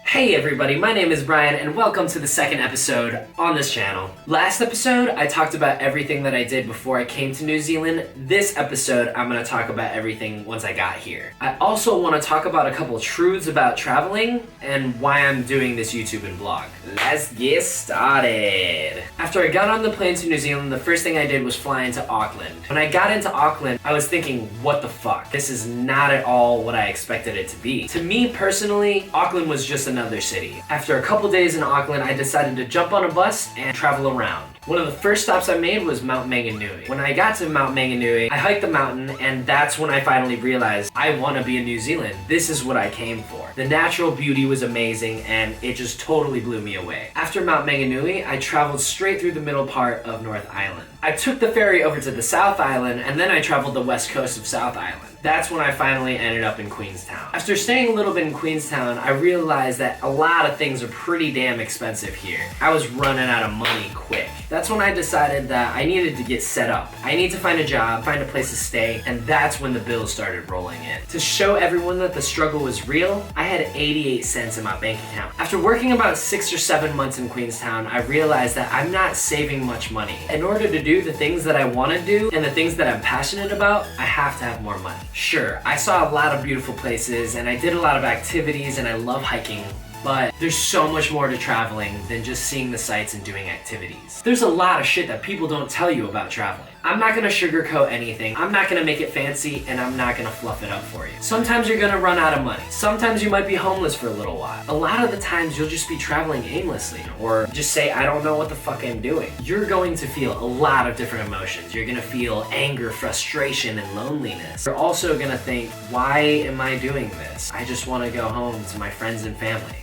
Hey everybody, my name is Brian and welcome to the second episode on this channel. Last episode, I talked about everything that I did before I came to New Zealand. This episode, I'm going to talk about everything once I got here. I also want to talk about a couple truths about traveling and why I'm doing this YouTube and vlog. Let's get started. After I got on the plane to New Zealand, the first thing I did was fly into Auckland. When I got into Auckland, I was thinking, what the fuck? This is not at all what I expected it to be. To me personally, Auckland was just another city. After a couple days in Auckland, I decided to jump on a bus and travel around. One of the first stops I made was Mount Maunganui. When I got to Mount Maunganui, I hiked the mountain, and that's when I finally realized I want to be in New Zealand. This is what I came for. The natural beauty was amazing, and it just totally blew me away. After Mount Maunganui, I traveled straight through the middle part of North Island. I took the ferry over to the South Island, and then I traveled the west coast of South Island. That's when I finally ended up in Queenstown. After staying a little bit in Queenstown, I realized that a lot of things are pretty damn expensive here. I was running out of money quick. That's when I decided that I needed to get set up. I need to find a job, find a place to stay, and that's when the bills started rolling in. To show everyone that the struggle was real, I had 88 cents in my bank account. After working about 6 or 7 months in Queenstown, I realized that I'm not saving much money. In order to do the things that I want to do and the things that I'm passionate about, I have to have more money. Sure, I saw a lot of beautiful places and I did a lot of activities and I love hiking, but there's so much more to traveling than just seeing the sights and doing activities. There's a lot of shit that people don't tell you about traveling. I'm not gonna sugarcoat anything, I'm not gonna make it fancy, and I'm not gonna fluff it up for you. Sometimes you're gonna run out of money. Sometimes you might be homeless for a little while. A lot of the times you'll just be traveling aimlessly, or just say, I don't know what the fuck I'm doing. You're going to feel a lot of different emotions. You're gonna feel anger, frustration, and loneliness. You're also gonna think, why am I doing this? I just wanna go home to my friends and family.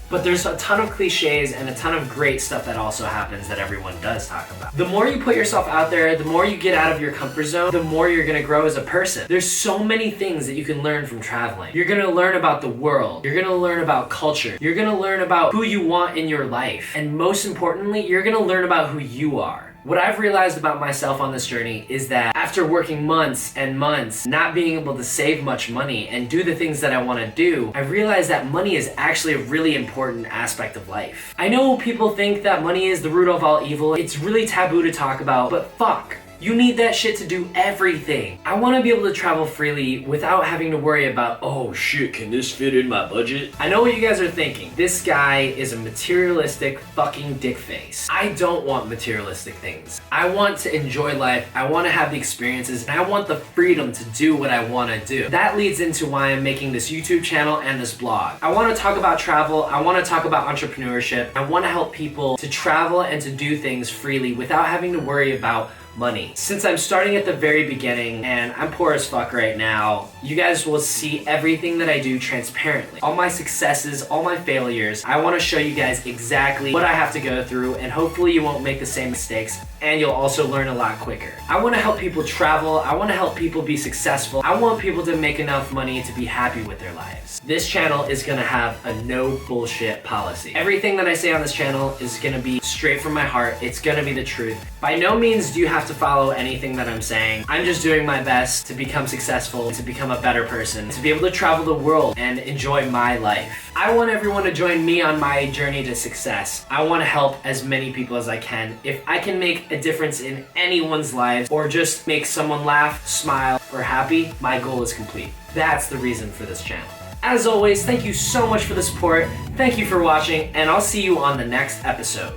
But there's a ton of cliches and a ton of great stuff that also happens that everyone does talk about. The more you put yourself out there, the more you get out of your comfort zone, the more you're gonna grow as a person. There's so many things that you can learn from traveling. You're gonna learn about the world. You're gonna learn about culture. You're gonna learn about who you want in your life. And most importantly, you're gonna learn about who you are. What I've realized about myself on this journey is that after working months and months, not being able to save much money and do the things that I want to do, I realized that money is actually a really important aspect of life. I know people think that money is the root of all evil. It's really taboo to talk about, but fuck. You need that shit to do everything. I want to be able to travel freely without having to worry about, oh shit, can this fit in my budget? I know what you guys are thinking. This guy is a materialistic fucking dick face. I don't want materialistic things. I want to enjoy life. I want to have the experiences, and I want the freedom to do what I want to do. That leads into why I'm making this YouTube channel and this blog. I want to talk about travel. I want to talk about entrepreneurship. I want to help people to travel and to do things freely without having to worry about money. Since I'm starting at the very beginning and I'm poor as fuck right now, you guys will see everything that I do transparently. All my successes, all my failures. I want to show you guys exactly what I have to go through, and hopefully you won't make the same mistakes, and you'll also learn a lot quicker. I want to help people travel. I want to help people be successful. I want people to make enough money to be happy with their lives. This channel is going to have a no bullshit policy. Everything that I say on this channel is going to be straight from my heart. It's going to be the truth. By no means do you have to follow anything that I'm saying. I'm just doing my best to become successful, to become a better person, to be able to travel the world and enjoy my life. I want everyone to join me on my journey to success. I want to help as many people as I can. If I can make a difference in anyone's life or just make someone laugh, smile, or happy, my goal is complete. That's the reason for this channel. As always, thank you so much for the support. Thank you for watching, and I'll see you on the next episode.